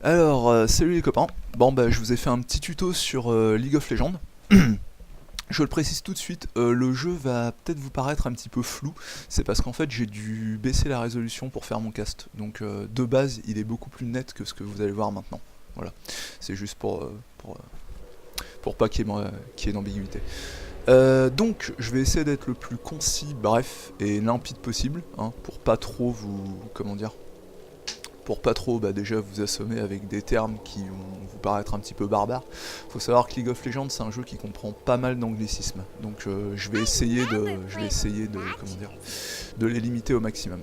Alors, salut les copains. Bon, bah, je vous ai fait un petit tuto sur League of Legends. Je le précise tout de suite, le jeu va peut-être vous paraître un petit peu flou. C'est parce qu'en fait, j'ai dû baisser la résolution pour faire mon cast. Donc, de base, il est beaucoup plus net que ce que vous allez voir maintenant. Voilà. C'est juste pour pas qu'il y ait d'ambiguïté. Donc, je vais essayer d'être le plus concis, bref et limpide possible, hein, pour pas trop vous. Comment dire, pour pas trop déjà vous assommer avec des termes qui vont vous paraître un petit peu barbares. Faut savoir que League of Legends c'est un jeu qui comprend pas mal d'anglicismes, donc je vais essayer de comment dire, de les limiter au maximum.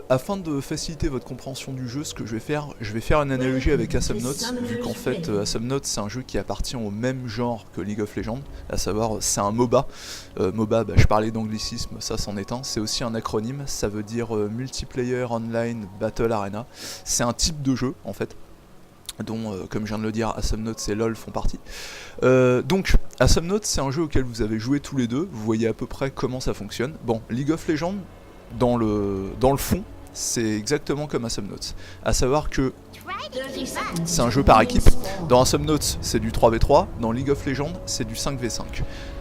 Afin de faciliter votre compréhension du jeu, ce que je vais faire une analogie avec Awesome Notes, vu qu'en fait Awesome Notes c'est un jeu qui appartient au même genre que League of Legends, à savoir c'est un MOBA. MOBA, je parlais d'anglicisme, ça c'en est un, c'est aussi un acronyme, ça veut dire Multiplayer Online Battle Arena. C'est un type de jeu en fait, dont, comme je viens de le dire, Awesome Notes et LoL font partie. Donc, Awesome Notes, c'est un jeu auquel vous avez joué tous les deux, vous voyez à peu près comment ça fonctionne. Bon, League of Legends, dans le fond, c'est exactement comme Awesome Notes. À savoir que c'est un jeu par équipe. Dans Awesome Notes, c'est du 3v3. Dans League of Legends, c'est du 5v5.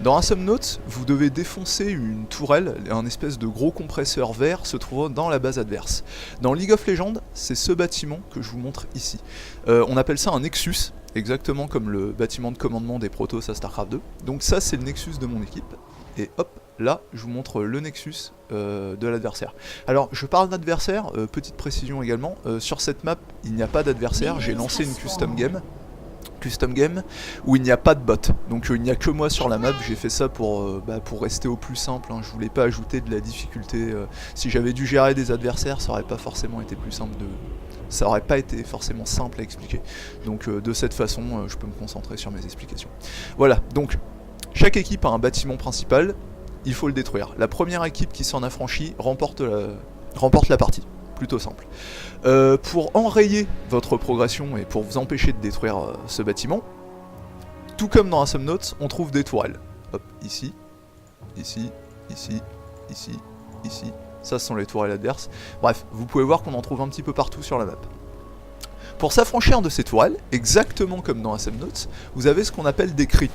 Dans Awesome Notes, vous devez défoncer une tourelle, un espèce de gros compresseur vert se trouvant dans la base adverse. Dans League of Legends, c'est ce bâtiment que je vous montre ici. On appelle ça un Nexus, exactement comme le bâtiment de commandement des Protoss à StarCraft 2. Donc ça, c'est le Nexus de mon équipe. Et hop, là, je vous montre le Nexus de l'adversaire. Alors, je parle d'adversaire, petite précision également, sur cette map, il n'y a pas d'adversaire, j'ai lancé une custom game où il n'y a pas de bot, donc il n'y a que moi sur la map. J'ai fait ça pour rester au plus simple, hein. Je voulais pas ajouter de la difficulté. Si j'avais dû gérer des adversaires, ça aurait pas forcément été plus simple ça aurait pas été forcément simple à expliquer. Donc de cette façon, je peux me concentrer sur mes explications. Voilà, donc chaque équipe a un bâtiment principal, il faut le détruire. La première équipe qui s'en affranchit remporte la partie. Plutôt simple. Pour enrayer votre progression et pour vous empêcher de détruire ce bâtiment, tout comme dans Awesome Notes, on trouve des tourelles. Hop, ici, ici, ici, ici, ici. Ça, ce sont les tourelles adverses. Bref, vous pouvez voir qu'on en trouve un petit peu partout sur la map. Pour s'affranchir de ces tourelles, exactement comme dans Awesome Notes, vous avez ce qu'on appelle des creeps.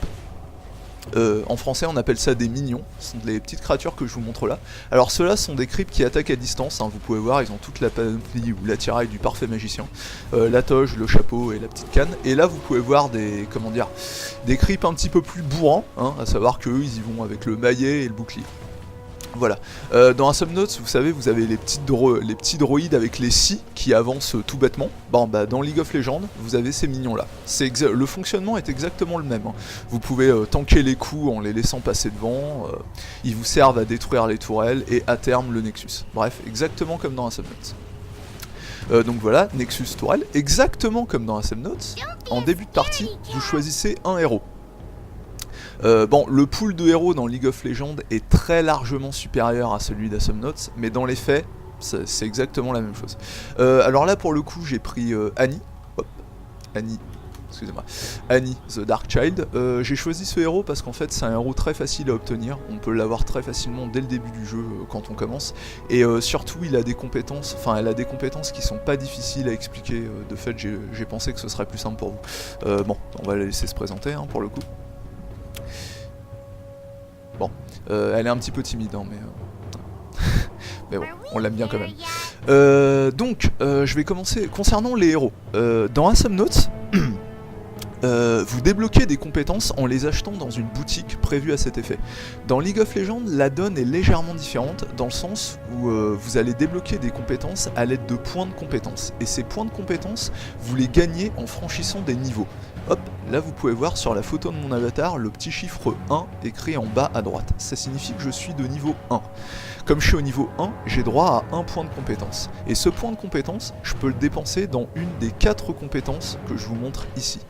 En français on appelle ça des minions, ce sont des petites créatures que je vous montre là. Alors ceux-là sont des creeps qui attaquent à distance, hein. Vous pouvez voir, ils ont toute la panoplie ou l'attirail du parfait magicien, la toge, le chapeau et la petite canne. Et là vous pouvez voir des creeps un petit peu plus bourrants, hein, à savoir qu'eux ils y vont avec le maillet et le bouclier. Voilà. Dans Awesome Notes, vous savez, vous avez les petits droïdes avec les scies qui avancent tout bêtement. Bon, dans League of Legends, vous avez ces mignons-là. Le fonctionnement est exactement le même, hein. Vous pouvez tanker les coups en les laissant passer devant. Ils vous servent à détruire les tourelles et à terme le Nexus. Bref, exactement comme dans Awesome Notes. Donc voilà, Nexus tourelle, exactement comme dans Awesome Notes. En début de partie, vous choisissez un héros. Le pool de héros dans League of Legends est très largement supérieur à celui d'Awesome Notes, mais dans les faits, c'est exactement la même chose. Alors là, pour le coup, j'ai pris Annie. Hop, Annie. Excusez-moi. Annie, The Dark Child. J'ai choisi ce héros parce qu'en fait, c'est un héros très facile à obtenir. On peut l'avoir très facilement dès le début du jeu quand on commence. Et surtout, elle a des compétences qui sont pas difficiles à expliquer. De fait, j'ai pensé que ce serait plus simple pour vous. Bon, on va la laisser se présenter, hein, pour le coup. Bon, elle est un petit peu timide, hein, mais bon, on l'aime bien quand même. Je vais commencer concernant les héros. Dans Awesome Notes, vous débloquez des compétences en les achetant dans une boutique prévue à cet effet. Dans League of Legends, la donne est légèrement différente dans le sens où vous allez débloquer des compétences à l'aide de points de compétences. Et ces points de compétences, vous les gagnez en franchissant des niveaux. Hop, là vous pouvez voir sur la photo de mon avatar le petit chiffre 1 écrit en bas à droite. Ça signifie que je suis de niveau 1. Comme je suis au niveau 1, j'ai droit à un point de compétence. Et ce point de compétence, je peux le dépenser dans une des 4 compétences que je vous montre ici.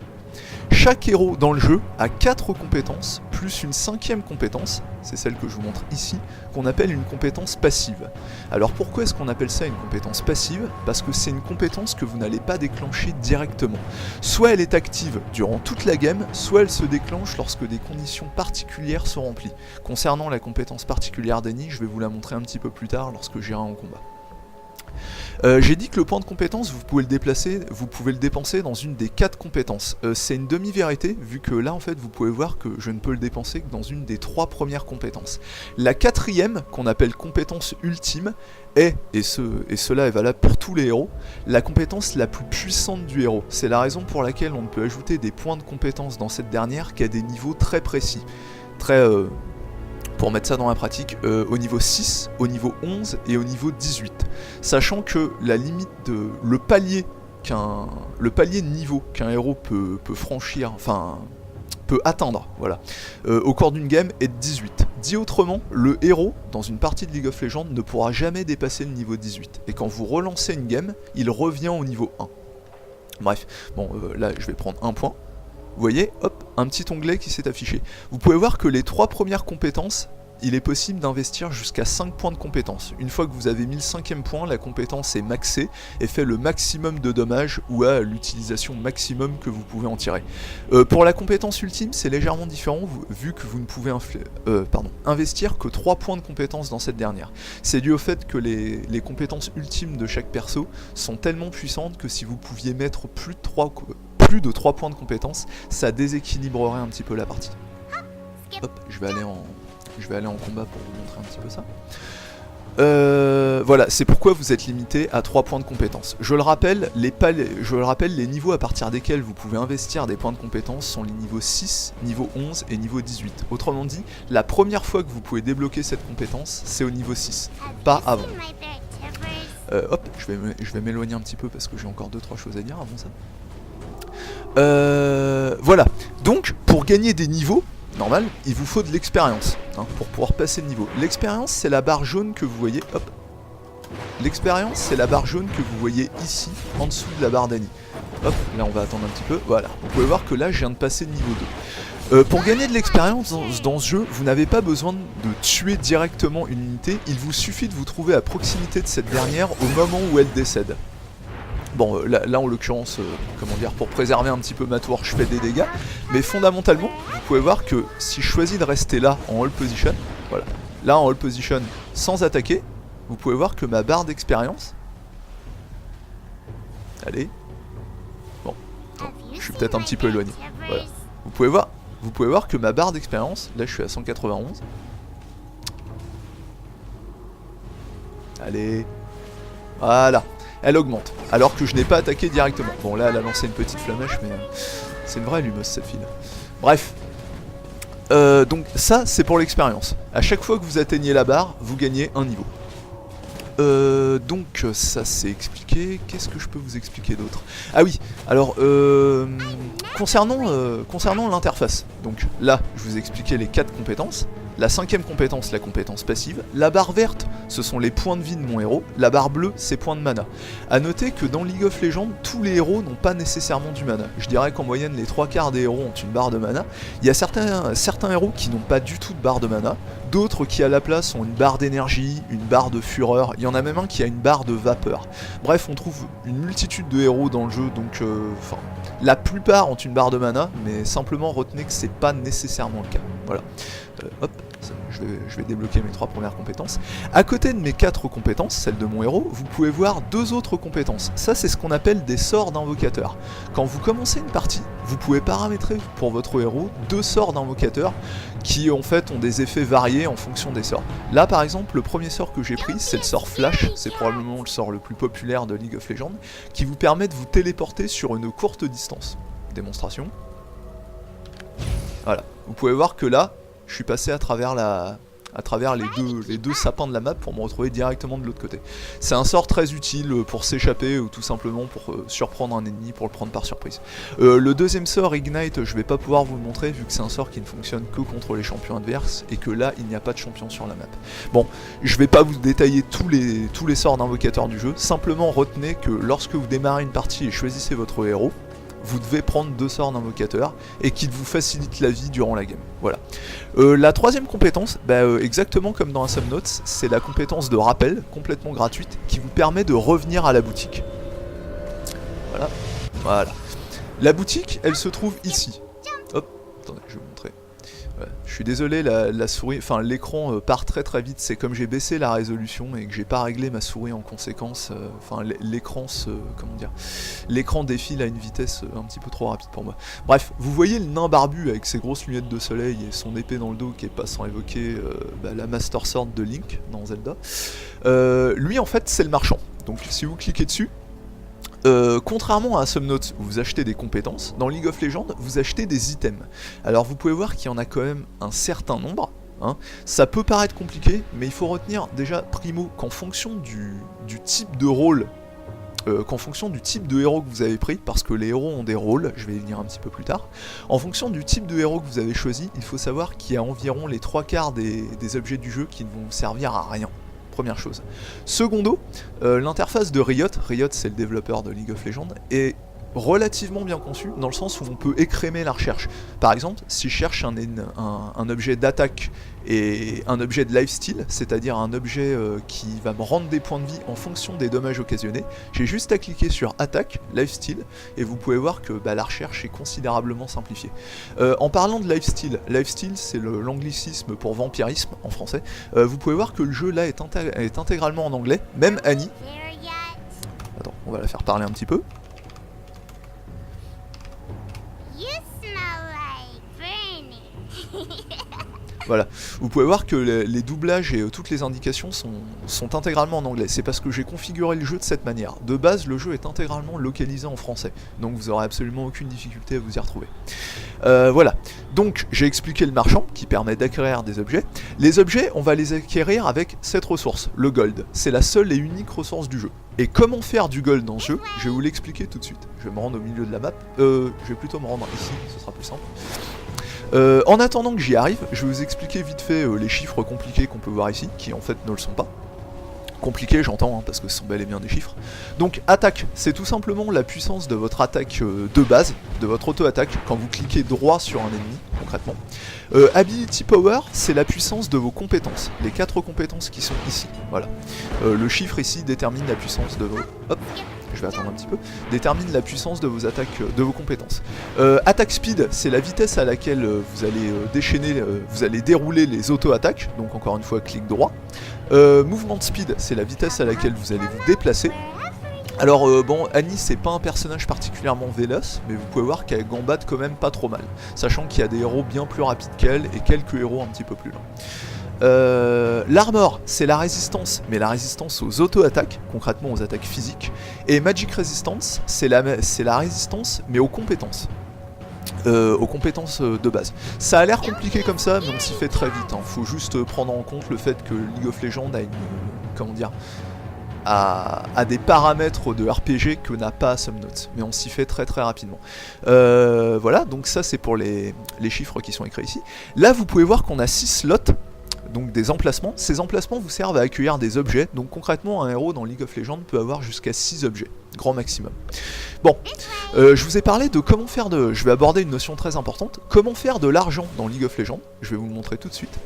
Chaque héros dans le jeu a 4 compétences, plus une 5e compétence, c'est celle que je vous montre ici, qu'on appelle une compétence passive. Alors pourquoi est-ce qu'on appelle ça une compétence passive? Parce que c'est une compétence que vous n'allez pas déclencher directement. Soit elle est active durant toute la game, soit elle se déclenche lorsque des conditions particulières sont remplies. Concernant la compétence particulière d'Annie, je vais vous la montrer un petit peu plus tard lorsque j'irai en combat. J'ai dit que le point de compétence, vous pouvez le dépenser dans une des 4 compétences. C'est une demi-vérité, vu que là, en fait, vous pouvez voir que je ne peux le dépenser que dans une des 3 premières compétences. La 4e, qu'on appelle compétence ultime, est, et cela est valable pour tous les héros, la compétence la plus puissante du héros. C'est la raison pour laquelle on ne peut ajouter des points de compétence dans cette dernière qu'à des niveaux très précis. Pour mettre ça dans la pratique, au niveau 6, au niveau 11 et au niveau 18. Sachant que la limite de... le palier de niveau qu'un héros peut franchir, enfin... peut atteindre, voilà, au cours d'une game est de 18. Dit autrement, le héros, dans une partie de League of Legends, ne pourra jamais dépasser le niveau 18. Et quand vous relancez une game, il revient au niveau 1. Bref, bon, là je vais prendre un point. Vous voyez, hop, un petit onglet qui s'est affiché. Vous pouvez voir que les 3 premières compétences, il est possible d'investir jusqu'à 5 points de compétence. Une fois que vous avez mis le 5e point, la compétence est maxée et fait le maximum de dommages ou a l'utilisation maximum que vous pouvez en tirer. Pour la compétence ultime, c'est légèrement différent vu que vous ne pouvez investir que 3 points de compétence dans cette dernière. C'est dû au fait que les compétences ultimes de chaque perso sont tellement puissantes que si vous pouviez mettre plus de 3 points de compétence, ça déséquilibrerait un petit peu la partie. Hop, je vais aller en combat pour vous montrer un petit peu ça. Voilà, c'est pourquoi vous êtes limité à 3 points de compétence. Je le rappelle, les niveaux à partir desquels vous pouvez investir des points de compétence sont les niveaux 6, niveau 11 et niveau 18. Autrement dit, la première fois que vous pouvez débloquer cette compétence, c'est au niveau 6, pas avant. Hop, je vais m'éloigner un petit peu parce que j'ai encore 2-3 choses à dire avant ça. Voilà, donc pour gagner des niveaux, normal, il vous faut de l'expérience pour pouvoir passer le niveau. L'expérience, c'est la barre jaune que vous voyez, hop. L'expérience, c'est la barre jaune que vous voyez ici, en dessous de la barre d'Annie. Hop, là on va attendre un petit peu, voilà. Vous pouvez voir que là, je viens de passer le niveau 2. Pour gagner de l'expérience dans ce jeu, vous n'avez pas besoin de tuer directement une unité, il vous suffit de vous trouver à proximité de cette dernière au moment où elle décède. Bon, là en l'occurrence, comment dire, pour préserver un petit peu ma tour, je fais des dégâts. Mais fondamentalement, vous pouvez voir que si je choisis de rester là, en hold position, voilà, là en hold position, sans attaquer, vous pouvez voir que ma barre d'expérience... Allez. Bon, je suis peut-être un petit peu éloigné. Voilà. Vous pouvez voir que ma barre d'expérience, là je suis à 191. Allez. Voilà. Elle augmente, alors que je n'ai pas attaqué directement. Bon là elle a lancé une petite flamèche, mais c'est une vraie allumeuse cette fille. Bref. Donc ça c'est pour l'expérience. À chaque fois que vous atteignez la barre, vous gagnez un niveau. Donc ça c'est expliqué. Qu'est-ce que je peux vous expliquer d'autre? Ah oui, alors concernant l'interface. Donc là je vous ai expliqué les 4 compétences. La 5e compétence, la compétence passive. La barre verte, ce sont les points de vie de mon héros. La barre bleue, c'est points de mana. A noter que dans League of Legends, tous les héros n'ont pas nécessairement du mana. Je dirais qu'en moyenne, les 3/4 des héros ont une barre de mana. Il y a certains héros qui n'ont pas du tout de barre de mana. D'autres qui à la place ont une barre d'énergie, une barre de fureur. Il y en a même un qui a une barre de vapeur. Bref, on trouve une multitude de héros dans le jeu, donc la plupart ont une barre de mana, mais simplement retenez que c'est pas nécessairement le cas. Voilà. Hop, je vais débloquer mes 3 premières compétences. À côté de mes 4 compétences, celles de mon héros, vous pouvez voir 2 autres compétences. Ça, c'est ce qu'on appelle des sorts d'invocateur. Quand vous commencez une partie, vous pouvez paramétrer pour votre héros 2 sorts d'invocateur qui en fait ont des effets variés en fonction des sorts. Là, par exemple, le premier sort que j'ai pris, c'est le sort Flash. C'est probablement le sort le plus populaire de League of Legends, qui vous permet de vous téléporter sur une courte distance. Démonstration. Voilà. Vous pouvez voir que là, je suis passé à travers les deux sapins de la map pour me retrouver directement de l'autre côté. C'est un sort très utile pour s'échapper ou tout simplement pour surprendre un ennemi, pour le prendre par surprise. Le deuxième sort, Ignite, je vais pas pouvoir vous le montrer vu que c'est un sort qui ne fonctionne que contre les champions adverses et que là, il n'y a pas de champion sur la map. Bon, je vais pas vous détailler tous les sorts d'invocateurs du jeu, simplement retenez que lorsque vous démarrez une partie et choisissez votre héros, vous devez prendre 2 sorts d'invocateur et qui vous facilitent la vie durant la game. Voilà. La 3e compétence, exactement comme dans Awesome Notes, c'est la compétence de rappel, complètement gratuite, qui vous permet de revenir à la boutique. Voilà. Voilà. La boutique, elle se trouve ici. Hop, attendez, je vais vous montrer. Ouais. Je suis désolé, la souris, enfin l'écran part très très vite. C'est comme j'ai baissé la résolution et que j'ai pas réglé ma souris en conséquence. Enfin l'écran comment dire, l'écran défile à une vitesse un petit peu trop rapide pour moi. Bref, vous voyez le nain barbu avec ses grosses lunettes de soleil et son épée dans le dos qui est pas sans évoquer la Master Sword de Link dans Zelda. Lui en fait c'est le marchand. Donc si vous cliquez dessus. Contrairement à Subnauts où vous achetez des compétences, dans League of Legends vous achetez des items. Alors vous pouvez voir qu'il y en a quand même un certain nombre, hein. Ça peut paraître compliqué, mais il faut retenir déjà primo qu'en fonction du type de rôle, qu'en fonction du type de héros que vous avez pris, parce que les héros ont des rôles, je vais y venir un petit peu plus tard, en fonction du type de héros que vous avez choisi, il faut savoir qu'il y a environ les 3/4 des objets du jeu qui ne vont servir à rien. Première chose. Secondo, l'interface de Riot c'est le développeur de League of Legends, est relativement bien conçue dans le sens où on peut écrémer la recherche. Par exemple, si je cherche un objet d'attaque et un objet de lifesteal, c'est-à-dire un objet qui va me rendre des points de vie en fonction des dommages occasionnés, j'ai juste à cliquer sur attaque, lifesteal, et vous pouvez voir que la recherche est considérablement simplifiée. En parlant de lifesteal c'est l'anglicisme pour vampirisme en français, vous pouvez voir que le jeu là est intégralement en anglais, même Annie. Attends, on va la faire parler un petit peu. Voilà, vous pouvez voir que les doublages et toutes les indications sont intégralement en anglais. C'est parce que j'ai configuré le jeu de cette manière. De base, le jeu est intégralement localisé en français, donc vous aurez absolument aucune difficulté à vous y retrouver. Voilà, donc j'ai expliqué le marchand qui permet d'acquérir des objets. Les objets, on va les acquérir avec cette ressource, le gold. C'est la seule et unique ressource du jeu. Et comment faire du gold dans ce jeu, je vais vous l'expliquer tout de suite. Je vais me rendre au milieu de la map, je vais plutôt me rendre ici, ce sera plus simple. En attendant que j'y arrive, je vais vous expliquer vite fait les chiffres compliqués qu'on peut voir ici, qui en fait ne le sont pas. Compliqués j'entends, hein, parce que ce sont bel et bien des chiffres. Donc attaque, c'est tout simplement la puissance de votre attaque de base, de votre auto-attaque, quand vous cliquez droit sur un ennemi, concrètement. Ability Power, c'est la puissance de vos compétences, les 4 compétences qui sont ici, voilà. Le chiffre ici détermine la puissance de vos... Hop, je vais attendre un petit peu, détermine la puissance de vos attaques, de vos compétences. Attack Speed, c'est la vitesse à laquelle vous allez déchaîner, vous allez dérouler les auto-attaques, donc encore une fois clic droit. Movement Speed, c'est la vitesse à laquelle vous allez vous déplacer. Alors bon, Annie c'est pas un personnage particulièrement véloce, mais vous pouvez voir qu'elle gambatte quand même pas trop mal, sachant qu'il y a des héros bien plus rapides qu'elle et quelques héros un petit peu plus lents. L'armor, c'est la résistance, mais la résistance aux auto-attaques, concrètement aux attaques physiques. Et Magic Resistance, c'est la résistance, mais aux compétences. De base. Ça a l'air compliqué comme ça, mais on s'y fait très vite. Faut juste prendre en compte le fait que League of Legends a comment dire, a des paramètres de RPG que n'a pas Subnauts, mais on s'y fait très très rapidement. Voilà, donc ça c'est pour les chiffres qui sont écrits ici. Là vous pouvez voir qu'on a 6 slots, donc des emplacements. Ces emplacements vous servent à accueillir des objets, donc concrètement un héros dans League of Legends peut avoir jusqu'à 6 objets, grand maximum. Bon, je vous ai parlé de comment faire de... Je vais aborder une notion très importante, comment faire de l'argent dans League of Legends, je vais vous le montrer tout de suite.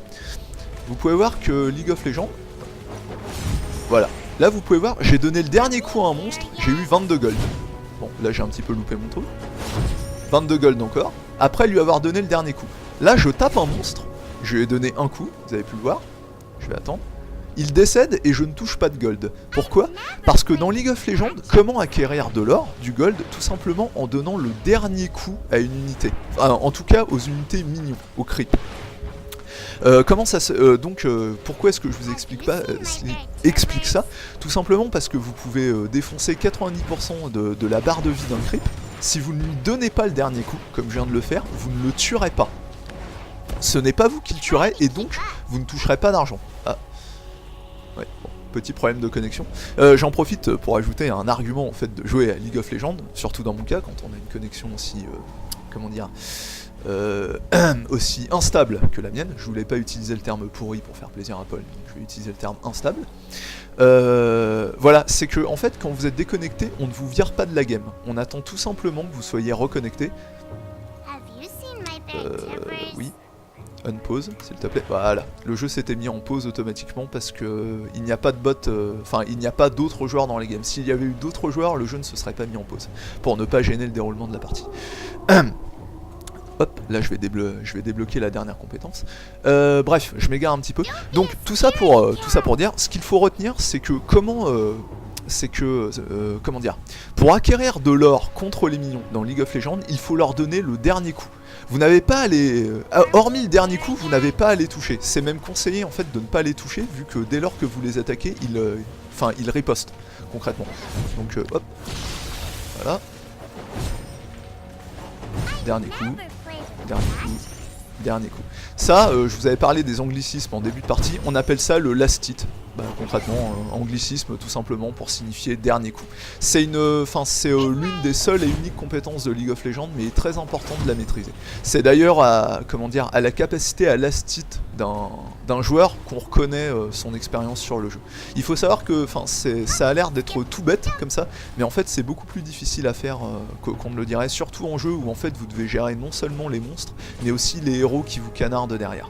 Vous pouvez voir que League of Legends, voilà, là vous pouvez voir, j'ai donné le dernier coup à un monstre, j'ai eu 22 gold. Bon, là j'ai un petit peu loupé mon truc. 22 gold encore, après lui avoir donné le dernier coup. Là je tape un monstre, je lui ai donné un coup, vous avez pu le voir, je vais attendre. Il décède et je ne touche pas de gold. Pourquoi? Parce que dans League of Legends, comment acquérir de l'or, du gold? Tout simplement en donnant le dernier coup à une unité. Enfin, en tout cas aux unités minions, aux creeps. Comment ça se... pourquoi est-ce que je vous explique ça? Tout simplement parce que vous pouvez défoncer 90% de la barre de vie d'un creep. Si vous ne lui donnez pas le dernier coup, comme je viens de le faire, vous ne le tuerez pas. Ce n'est pas vous qui le tuerez et donc vous ne toucherez pas d'argent. Ah. Ouais, bon, petit problème de connexion. J'en profite pour ajouter un argument en fait de jouer à League of Legends, surtout dans mon cas quand on a une connexion aussi, comment dire, aussi instable que la mienne. Je voulais pas utiliser le terme pourri pour faire plaisir à Paul, donc je vais utiliser le terme instable. Voilà, c'est que en fait quand vous êtes déconnecté, on ne vous vire pas de la game. On attend tout simplement que vous soyez reconnecté. Oui. Unpause, s'il te plaît. Voilà, le jeu s'était mis en pause automatiquement parce que il n'y a pas de bot, enfin il n'y a pas d'autres joueurs dans les games. S'il y avait eu d'autres joueurs, le jeu ne se serait pas mis en pause pour ne pas gêner le déroulement de la partie. hop, là je vais débloquer la dernière compétence. Bref, je m'égare un petit peu. Donc tout ça pour dire, ce qu'il faut retenir, c'est que comment dire, pour acquérir de l'or contre les minions dans League of Legends, il faut leur donner le dernier coup. Vous n'avez pas à les... hormis le dernier coup, vous n'avez pas à les toucher. C'est même conseillé en fait de ne pas les toucher, vu que dès lors que vous les attaquez, ils ripostent, concrètement. Donc hop, voilà. Dernier coup, dernier coup, dernier coup. Ça, je vous avais parlé des anglicismes en début de partie, on appelle ça le last hit. Bah, concrètement, anglicisme tout simplement pour signifier dernier coup. C'est l'une des seules et uniques compétences de League of Legends, mais il est très important de la maîtriser. C'est d'ailleurs à la capacité à last hit d'un joueur qu'on reconnaît son expérience sur le jeu. Il faut savoir que ça a l'air d'être tout bête comme ça, mais en fait c'est beaucoup plus difficile à faire qu'on ne le dirait, surtout en jeu où en fait vous devez gérer non seulement les monstres, mais aussi les héros qui vous canardent derrière.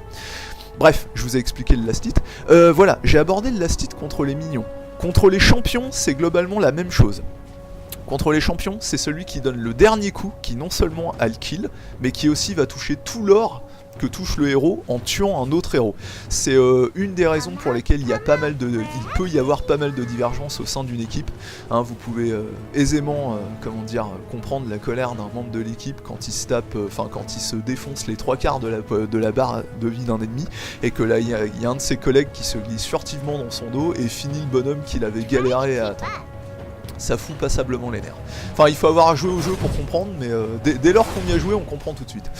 Bref, je vous ai expliqué le last hit. Voilà, j'ai abordé le last hit contre les minions. Contre les champions, c'est globalement la même chose. Contre les champions, c'est celui qui donne le dernier coup, qui non seulement a le kill, mais qui aussi va toucher tout l'or que touche le héros en tuant un autre héros. C'est une des raisons pour lesquelles il peut y avoir pas mal de divergences au sein d'une équipe. Hein, vous pouvez aisément comprendre la colère d'un membre de l'équipe quand il se tape, quand il se défonce les 3/4 de la barre de vie d'un ennemi, et que là il y a un de ses collègues qui se glisse furtivement dans son dos et finit le bonhomme qu'il avait galéré à atteindre. Ça fout passablement les nerfs. Enfin, il faut avoir joué au jeu pour comprendre, mais dès lors qu'on y a joué, on comprend tout de suite.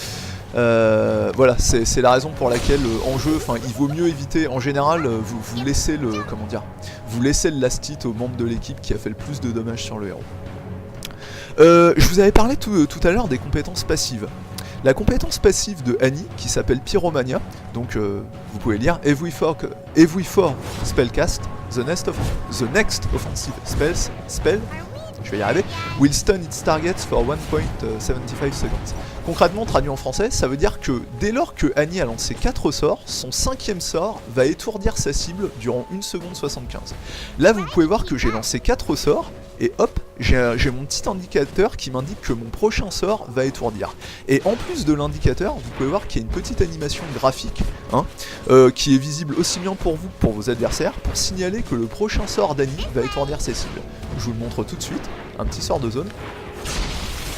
Voilà, c'est la raison pour laquelle en jeu, il vaut mieux éviter. En général, vous laissez le last hit au membre de l'équipe qui a fait le plus de dommages sur le héros. Je vous avais parlé tout à l'heure des compétences passives. La compétence passive de Annie, qui s'appelle Pyromania, donc vous pouvez lire Every for spellcast, the next offensive spell, je vais y arriver, will stun its targets for 1.75 seconds. Concrètement, traduit en français, ça veut dire que dès lors que Annie a lancé 4 sorts, son 5e sort va étourdir sa cible durant 1 seconde 75. Là, vous pouvez voir que j'ai lancé 4 sorts, et hop, j'ai mon petit indicateur qui m'indique que mon prochain sort va étourdir. Et en plus de l'indicateur, vous pouvez voir qu'il y a une petite animation graphique, qui est visible aussi bien pour vous que pour vos adversaires, pour signaler que le prochain sort d'Annie va étourdir ses cibles. Je vous le montre tout de suite, un petit sort de zone.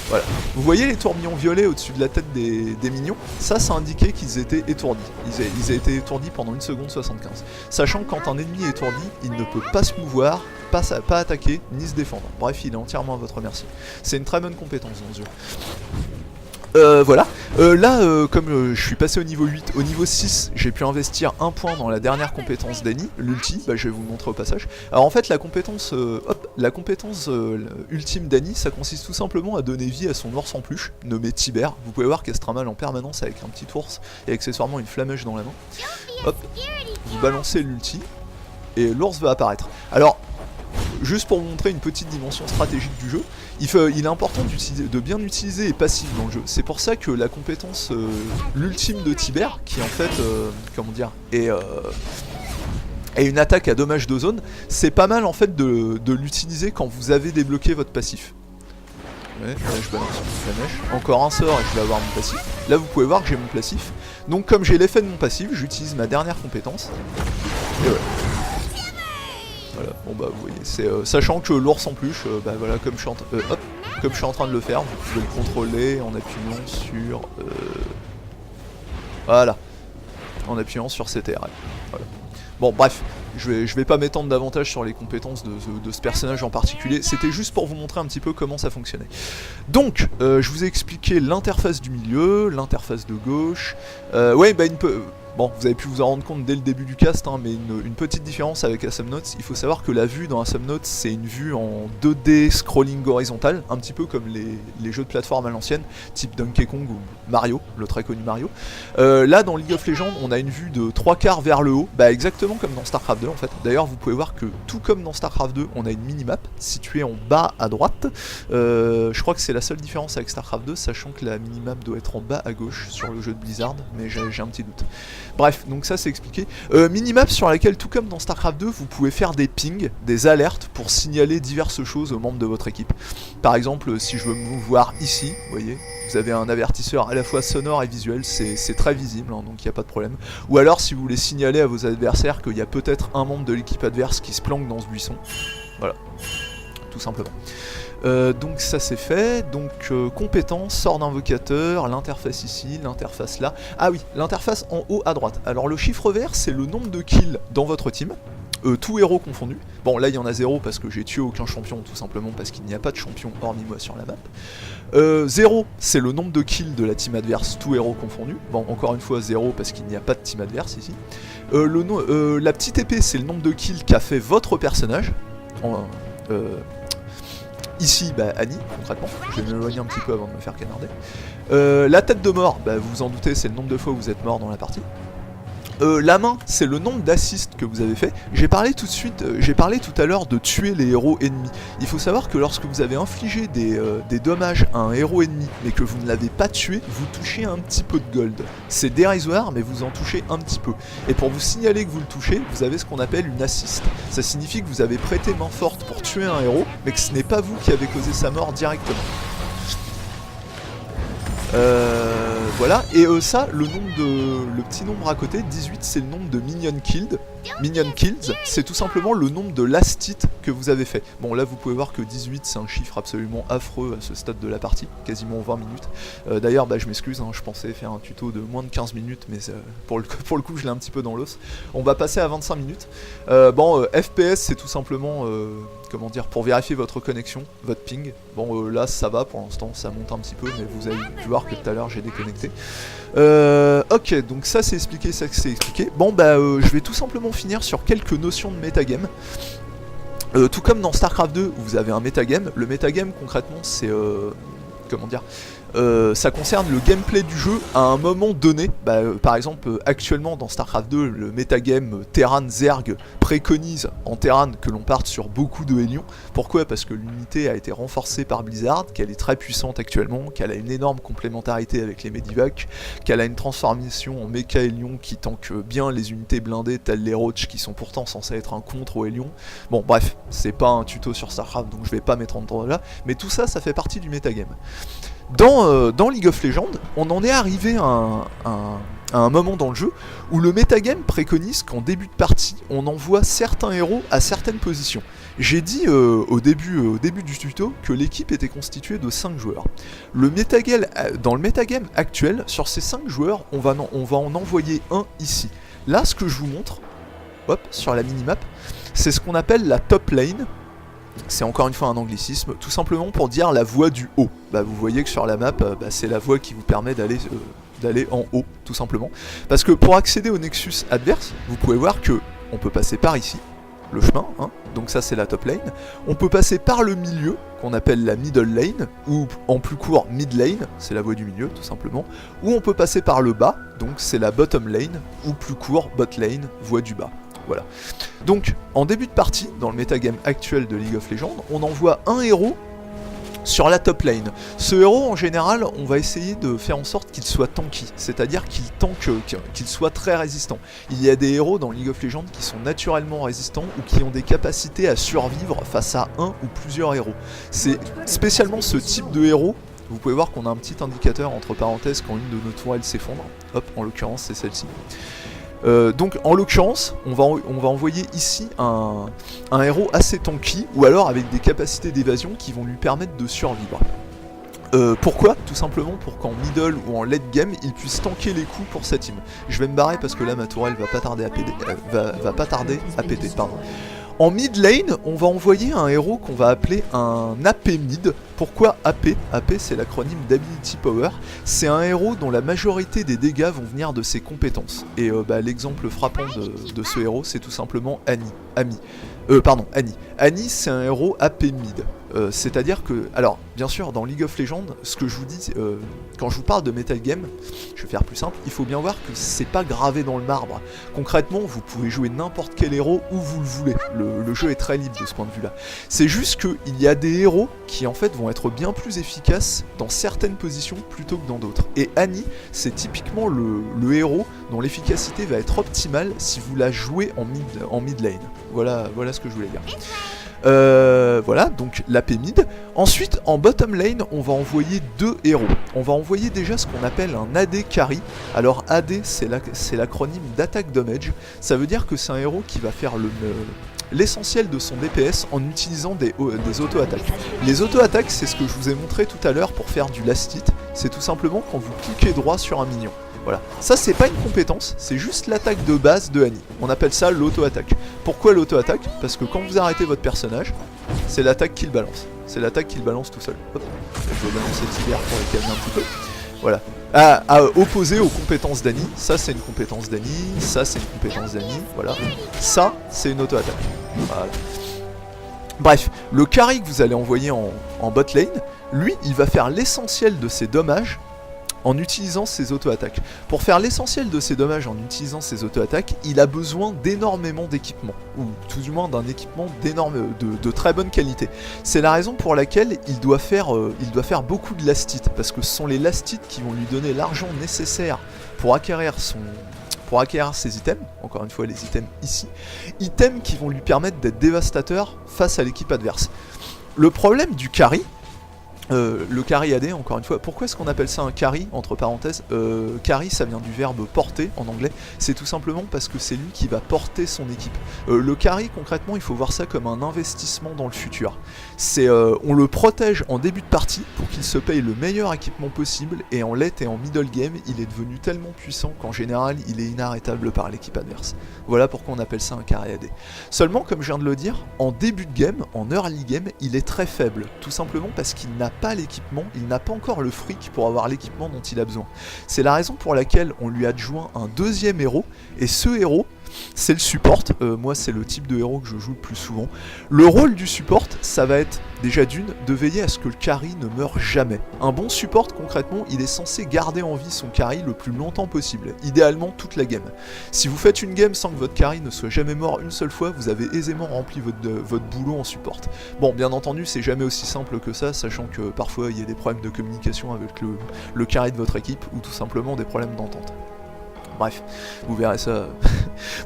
Voilà. Vous voyez les tourbillons violets au-dessus de la tête des minions? Ça indiquait qu'ils étaient étourdis. Ils ont été étourdis pendant 1 seconde 75. Sachant que quand un ennemi est étourdi, il ne peut pas se mouvoir, pas attaquer, ni se défendre. Bref, il est entièrement à votre merci. C'est une très bonne compétence dans ce jeu. Voilà, là comme je suis passé au niveau 8, au niveau 6 j'ai pu investir 1 point dans la dernière compétence d'Annie, l'ulti, je vais vous le montrer au passage. Alors en fait la compétence ultime d'Annie, ça consiste tout simplement à donner vie à son ours en peluche, nommé Tibère. Vous pouvez voir qu'elle se trimballe en permanence avec un petit ours et accessoirement une flamèche dans la main. Hop, vous balancez l'ulti et l'ours va apparaître. Alors, juste pour vous montrer une petite dimension stratégique du jeu, il est important de bien utiliser les passifs dans le jeu. C'est pour ça que la compétence, l'ultime de Tibère, qui en fait, est une attaque à dommage de zone, c'est pas mal en fait de l'utiliser quand vous avez débloqué votre passif. Ouais, là je balance la mèche, encore un sort et je vais avoir mon passif. Là vous pouvez voir que j'ai mon passif. Donc comme j'ai l'effet de mon passif, j'utilise ma dernière compétence. Et voilà. Voilà, bon bah vous voyez, c'est sachant que l'ours en peluche, voilà, comme je suis en train de le faire, vous pouvez le contrôler en appuyant sur voilà, en appuyant sur CTRL. Voilà. Bon bref, je vais pas m'étendre davantage sur les compétences de ce personnage en particulier, c'était juste pour vous montrer un petit peu comment ça fonctionnait. Donc, je vous ai expliqué l'interface du milieu, l'interface de gauche, bon, vous avez pu vous en rendre compte dès le début du cast, mais une petite différence avec Awesome Notes, il faut savoir que la vue dans Awesome Notes, c'est une vue en 2D scrolling horizontal, un petit peu comme les jeux de plateforme à l'ancienne, type Donkey Kong ou Mario, le très connu Mario. Là, dans League of Legends, on a une vue de 3/4 vers le haut, exactement comme dans StarCraft 2 en fait. D'ailleurs, vous pouvez voir que tout comme dans StarCraft 2, on a une minimap située en bas à droite. Je crois que c'est la seule différence avec StarCraft 2, sachant que la minimap doit être en bas à gauche sur le jeu de Blizzard, mais j'ai un petit doute. Bref, donc ça c'est expliqué. Minimap sur laquelle, tout comme dans StarCraft 2, vous pouvez faire des pings, des alertes pour signaler diverses choses aux membres de votre équipe. Par exemple, si je veux me voir ici, vous voyez, vous avez un avertisseur à la fois sonore et visuel, c'est très visible, hein, donc il n'y a pas de problème. Ou alors si vous voulez signaler à vos adversaires qu'il y a peut-être un membre de l'équipe adverse qui se planque dans ce buisson. Voilà, tout simplement. Donc ça c'est fait, donc compétences, sort d'invocateur, l'interface ici, l'interface là. Ah oui, l'interface en haut à droite. Alors le chiffre vert c'est le nombre de kills dans votre team, tout héros confondu. Bon là il y en a 0 parce que j'ai tué aucun champion, tout simplement parce qu'il n'y a pas de champion hormis moi sur la map. 0 c'est le nombre de kills de la team adverse, tout héros confondu. Bon encore une fois 0 parce qu'il n'y a pas de team adverse ici. La petite épée c'est le nombre de kills qu'a fait votre personnage. Ici, bah, Annie, concrètement. Je vais m'éloigner un petit peu avant de me faire canarder. La tête de mort, bah, vous vous en doutez, c'est le nombre de fois où vous êtes mort dans la partie. La main, c'est le nombre d'assists que vous avez fait. J'ai parlé tout à l'heure de tuer les héros ennemis. Il faut savoir que lorsque vous avez infligé des dommages à un héros ennemi, mais que vous ne l'avez pas tué, vous touchez un petit peu de gold. C'est dérisoire, mais vous en touchez un petit peu. Et pour vous signaler que vous le touchez, vous avez ce qu'on appelle une assist. Ça signifie que vous avez prêté main forte pour tuer un héros, mais que ce n'est pas vous qui avez causé sa mort directement. Voilà, et ça, le petit nombre à côté, 18, c'est le nombre de minion killed. Minion kills, c'est tout simplement le nombre de last hits que vous avez fait. Bon là vous pouvez voir que 18 c'est un chiffre absolument affreux à ce stade de la partie, quasiment 20 minutes. D'ailleurs bah, je m'excuse, hein, je pensais faire un tuto de moins de 15 minutes, mais pour le coup je l'ai un petit peu dans l'os. On va passer à 25 minutes. FPS c'est tout simplement, comment dire, pour vérifier votre connexion, votre ping. Bon là ça va pour l'instant, ça monte un petit peu, mais vous avez pu voir que tout à l'heure j'ai déconnecté. Ok, donc ça c'est expliqué, ça c'est expliqué. Bon bah je vais tout simplement finir sur quelques notions de metagame. Tout comme dans StarCraft 2 où vous avez un metagame, le metagame concrètement c'est comment dire, ça concerne le gameplay du jeu à un moment donné. Par exemple, actuellement dans StarCraft 2, le metagame Terran Zerg préconise en Terran que l'on parte sur beaucoup de Hélions. Pourquoi? Parce que l'unité a été renforcée par Blizzard, qu'elle est très puissante actuellement, qu'elle a une énorme complémentarité avec les Medivac, qu'elle a une transformation en méca Hélion qui tank bien les unités blindées telles les Roach qui sont pourtant censées être un contre aux Hélions. Bon bref, c'est pas un tuto sur StarCraft donc je vais pas m'étendre là, mais tout ça, ça fait partie du metagame. Dans League of Legends, on en est arrivé à un moment dans le jeu où le metagame préconise qu'en début de partie, on envoie certains héros à certaines positions. J'ai dit au début du tuto que l'équipe était constituée de 5 joueurs. Dans le metagame actuel, sur ces 5 joueurs, on va en envoyer un ici. Là, ce que je vous montre, hop, sur la minimap, c'est ce qu'on appelle la top lane. C'est encore une fois un anglicisme, tout simplement pour dire la voie du haut. Vous voyez que sur la map, c'est la voie qui vous permet d'aller en haut, tout simplement. Parce que pour accéder au nexus adverse, vous pouvez voir que on peut passer par ici, le chemin, hein, donc ça c'est la top lane. On peut passer par le milieu, qu'on appelle la middle lane, ou en plus court mid lane, c'est la voie du milieu, tout simplement. Ou on peut passer par le bas, donc c'est la bottom lane, ou plus court bot lane, voie du bas. Voilà. Donc, en début de partie, dans le metagame actuel de League of Legends, on envoie un héros sur la top lane. Ce héros, en général, on va essayer de faire en sorte qu'il soit tanky, c'est-à-dire qu'il soit très résistant. Il y a des héros dans League of Legends qui sont naturellement résistants ou qui ont des capacités à survivre face à un ou plusieurs héros. C'est spécialement ce type de héros. Vous pouvez voir qu'on a un petit indicateur entre parenthèses quand une de nos tourelles s'effondre. Hop, en l'occurrence, c'est celle-ci. Donc en l'occurrence, on va envoyer ici un héros assez tanky, ou alors avec des capacités d'évasion qui vont lui permettre de survivre. Pourquoi? Tout simplement pour qu'en middle ou en late game, il puisse tanker les coups pour sa team. Je vais me barrer parce que là ma tourelle va pas tarder à péter. Pardon. En mid lane, on va envoyer un héros qu'on va appeler un AP mid. Pourquoi AP? AP c'est l'acronyme d'Ability Power. C'est un héros dont la majorité des dégâts vont venir de ses compétences. Et l'exemple frappant de ce héros, c'est tout simplement Annie. Annie, c'est un héros AP mid. C'est-à-dire que, alors bien sûr dans League of Legends, ce que je vous dis, quand je vous parle de metagame, je vais faire plus simple, il faut bien voir que c'est pas gravé dans le marbre. Concrètement, vous pouvez jouer n'importe quel héros où vous le voulez, le jeu est très libre de ce point de vue là. C'est juste qu'il y a des héros qui en fait vont être bien plus efficaces dans certaines positions plutôt que dans d'autres. Et Annie, c'est typiquement le héros dont l'efficacité va être optimale si vous la jouez en mid lane. Voilà ce que je voulais dire. Voilà, donc l'AP mid. Ensuite, en bottom lane, on va envoyer deux héros. On va envoyer déjà ce qu'on appelle un AD carry. Alors AD, c'est l'acronyme d'attack damage. Ça veut dire que c'est un héros qui va faire l'essentiel de son DPS en utilisant des auto-attaques. Les auto-attaques, c'est ce que je vous ai montré tout à l'heure pour faire du last hit. C'est tout simplement quand vous cliquez droit sur un minion. Voilà, ça c'est pas une compétence, c'est juste l'attaque de base de Annie. On appelle ça l'auto-attaque. Pourquoi l'auto-attaque? Parce que quand vous arrêtez votre personnage, c'est l'attaque qu'il balance. C'est l'attaque qu'il balance tout seul. Hop, je vais balancer le tigre pour les calmer un petit peu. Voilà. À opposer aux compétences d'Annie, ça c'est une compétence d'Annie, ça c'est une compétence d'Annie, voilà. Ça c'est une auto-attaque. Voilà. Bref, le carry que vous allez envoyer en bot lane, lui il va faire l'essentiel de ses dommages en utilisant ses auto-attaques. Pour faire l'essentiel de ses dommages en utilisant ses auto-attaques, il a besoin d'énormément d'équipement, ou tout du moins d'un équipement de très bonne qualité. C'est la raison pour laquelle il doit faire beaucoup de last hit, parce que ce sont les last hits qui vont lui donner l'argent nécessaire pour acquérir ses items, encore une fois les items ici, items qui vont lui permettre d'être dévastateurs face à l'équipe adverse. Le problème du carry, le carry AD, encore une fois, pourquoi est-ce qu'on appelle ça un carry, entre parenthèses? Carry, ça vient du verbe porter en anglais, c'est tout simplement parce que c'est lui qui va porter son équipe. Le carry, concrètement, il faut voir ça comme un investissement dans le futur. On le protège en début de partie pour qu'il se paye le meilleur équipement possible, et en late et en middle game, il est devenu tellement puissant qu'en général, il est inarrêtable par l'équipe adverse. Voilà pourquoi on appelle ça un carry AD. Seulement, comme je viens de le dire, en début de game, en early game, il est très faible, tout simplement parce qu'il n'a pas l'équipement, il n'a pas encore le fric pour avoir l'équipement dont il a besoin. C'est la raison pour laquelle on lui adjoint un deuxième héros, et ce héros, c'est le support. Moi c'est le type de héros que je joue le plus souvent. Le rôle du support, ça va être déjà d'une, de veiller à ce que le carry ne meure jamais. Un bon support, concrètement, il est censé garder en vie son carry le plus longtemps possible, idéalement toute la game. Si vous faites une game sans que votre carry ne soit jamais mort une seule fois, vous avez aisément rempli votre boulot en support. Bon, bien entendu, c'est jamais aussi simple que ça, sachant que parfois il y a des problèmes de communication avec le carry de votre équipe, ou tout simplement des problèmes d'entente. Bref, vous verrez ça,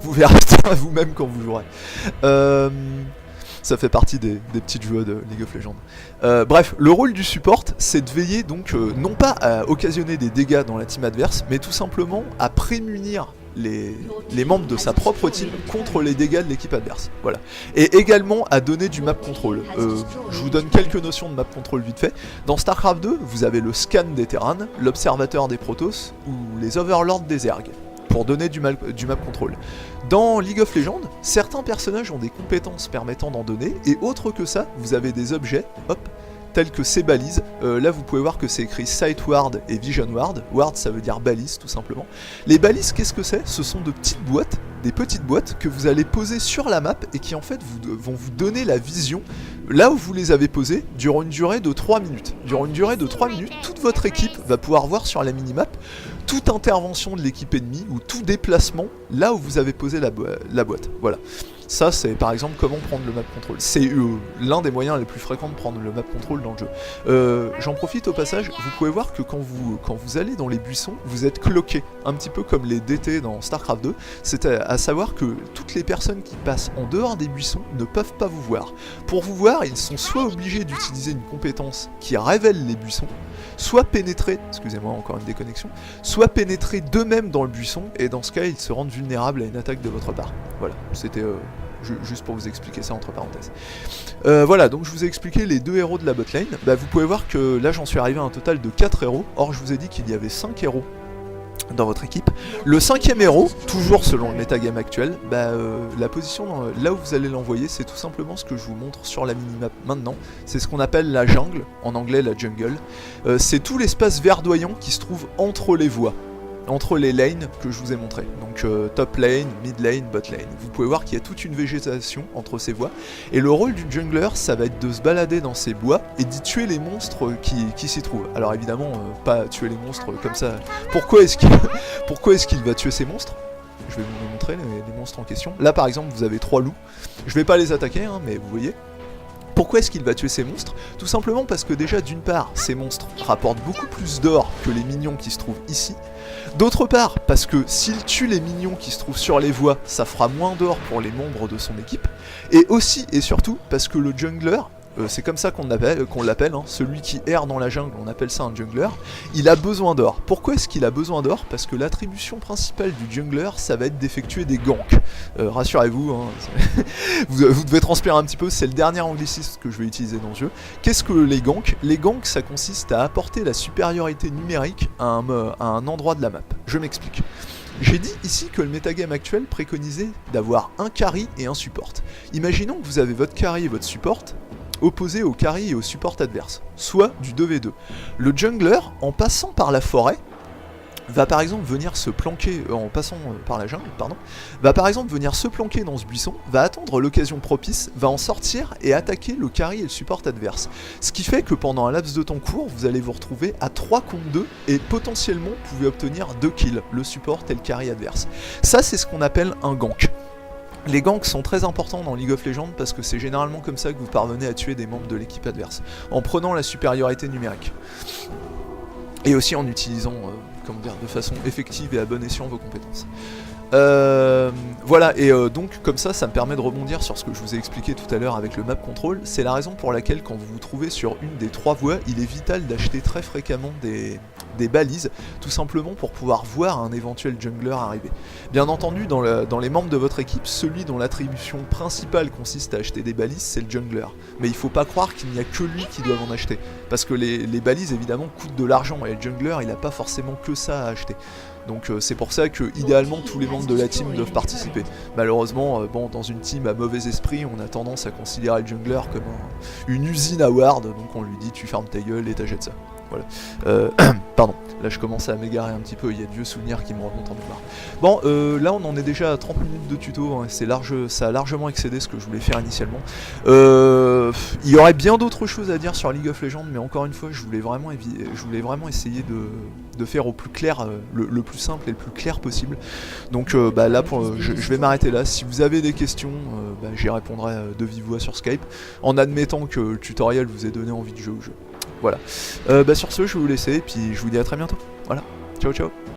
vous verrez ça vous-même quand vous jouerez. Ça fait partie des petites joies de League of Legends. Bref, le rôle du support, c'est de veiller donc non pas à occasionner des dégâts dans la team adverse, mais tout simplement à prémunir les membres de sa propre team contre les dégâts de l'équipe adverse. Voilà. Et également à donner du map control. Je vous donne quelques notions de map control vite fait. Dans StarCraft 2, vous avez le scan des Terrans, l'observateur des Protoss ou les Overlords des Zerg pour donner du map control. Dans League of Legends, certains personnages ont des compétences permettant d'en donner, et autre que ça, vous avez des objets, hop, tels que ces balises. Là vous pouvez voir que c'est écrit Sight Ward et Vision Ward. Ward ça veut dire balise tout simplement. Les balises, qu'est-ce que c'est? Ce sont de petites boîtes, des petites boîtes que vous allez poser sur la map et qui en fait vont vous donner la vision là où vous les avez posées durant une durée de 3 minutes. Durant une durée de 3 minutes, toute votre équipe va pouvoir voir sur la minimap toute intervention de l'équipe ennemie ou tout déplacement là où vous avez posé la boîte. Voilà. Ça, c'est par exemple comment prendre le map control. C'est l'un des moyens les plus fréquents de prendre le map control dans le jeu. J'en profite au passage, vous pouvez voir que quand vous allez dans les buissons, vous êtes cloqué, un petit peu comme les DT dans StarCraft 2. C'est à savoir que toutes les personnes qui passent en dehors des buissons ne peuvent pas vous voir. Pour vous voir, ils sont soit obligés d'utiliser une compétence qui révèle les buissons, soit pénétrer, excusez-moi encore une déconnexion, soit pénétrer d'eux-mêmes dans le buisson, et dans ce cas, ils se rendent vulnérables à une attaque de votre part. Voilà, c'était juste pour vous expliquer ça entre parenthèses. Voilà, donc je vous ai expliqué les deux héros de la botlane. Vous pouvez voir que là, j'en suis arrivé à un total de 4 héros. Or, je vous ai dit qu'il y avait 5 héros dans votre équipe. Le 5e héros, toujours selon le metagame actuel, la position là où vous allez l'envoyer, c'est tout simplement ce que je vous montre sur la minimap maintenant. C'est ce qu'on appelle la jungle, en anglais la jungle. C'est tout l'espace verdoyant qui se trouve entre les voies. entre les lanes que je vous ai montré. Donc top lane, mid lane, bot lane. Vous pouvez voir qu'il y a toute une végétation entre ces voies. Et le rôle du jungler, ça va être de se balader dans ces bois et d'y tuer les monstres qui s'y trouvent. Alors évidemment, pas tuer les monstres comme ça. Pourquoi est-ce qu'il va tuer ces monstres? Je vais vous montrer les monstres en question. Là par exemple, vous avez 3 loups. Je vais pas les attaquer, hein, mais vous voyez. Pourquoi est-ce qu'il va tuer ces monstres? Tout simplement parce que déjà, d'une part, ces monstres rapportent beaucoup plus d'or que les minions qui se trouvent ici. D'autre part, parce que s'il tue les minions qui se trouvent sur les voies, ça fera moins d'or pour les membres de son équipe. Et aussi et surtout, parce que le jungler, c'est comme ça qu'on l'appelle, hein, celui qui erre dans la jungle, on appelle ça un jungler, il a besoin d'or. Pourquoi est-ce qu'il a besoin d'or? Parce que l'attribution principale du jungler, ça va être d'effectuer des ganks. Rassurez-vous, hein, vous devez transpirer un petit peu, c'est le dernier anglicisme que je vais utiliser dans le jeu. Qu'est-ce que les ganks? Les ganks, ça consiste à apporter la supériorité numérique à un endroit de la map. Je m'explique. J'ai dit ici que le metagame actuel préconisait d'avoir un carry et un support. Imaginons que vous avez votre carry et votre support opposé au carry et au support adverse, soit du 2v2. Le jungler, en passant par la forêt, va par exemple venir se planquer, en passant par la jungle, pardon, va par exemple venir se planquer dans ce buisson, va attendre l'occasion propice, va en sortir et attaquer le carry et le support adverse. Ce qui fait que pendant un laps de temps court, vous allez vous retrouver à 3 contre 2 et potentiellement vous pouvez obtenir 2 kills, le support et le carry adverse. Ça c'est ce qu'on appelle un gank. Les ganks sont très importants dans League of Legends parce que c'est généralement comme ça que vous parvenez à tuer des membres de l'équipe adverse, en prenant la supériorité numérique. Et aussi en utilisant, comment dire, de façon effective et à bon escient vos compétences. Voilà, et donc comme ça me permet de rebondir sur ce que je vous ai expliqué tout à l'heure avec le map control. C'est la raison pour laquelle quand vous vous trouvez sur une des 3 voies, il est vital d'acheter très fréquemment des balises, tout simplement pour pouvoir voir un éventuel jungler arriver. Bien entendu, dans les membres de votre équipe, celui dont l'attribution principale consiste à acheter des balises, c'est le jungler. Mais il faut pas croire qu'il n'y a que lui qui doit en acheter, parce que les balises évidemment coûtent de l'argent, et le jungler il n'a pas forcément que ça à acheter. Donc c'est pour ça que idéalement tous les membres de la team doivent participer. Malheureusement, bon, dans une team à mauvais esprit, on a tendance à considérer le jungler comme une usine à ward, donc on lui dit tu fermes ta gueule et t'achètes ça. Voilà. Pardon, là je commence à m'égarer un petit peu, il y a de vieux souvenirs qui me remontent en mémoire. Bon, là on en est déjà à 30 minutes de tuto, hein, ça a largement excédé ce que je voulais faire initialement. Il y aurait bien d'autres choses à dire sur League of Legends, mais encore une fois, je voulais vraiment essayer de faire au plus clair, le plus simple et le plus clair possible. Donc là, je vais m'arrêter là. Si vous avez des questions, j'y répondrai de vive voix sur Skype, en admettant que le tutoriel vous ait donné envie de jouer au jeu. Voilà. Sur ce, je vais vous laisser, et puis je vous dis à très bientôt. Voilà. Ciao, ciao.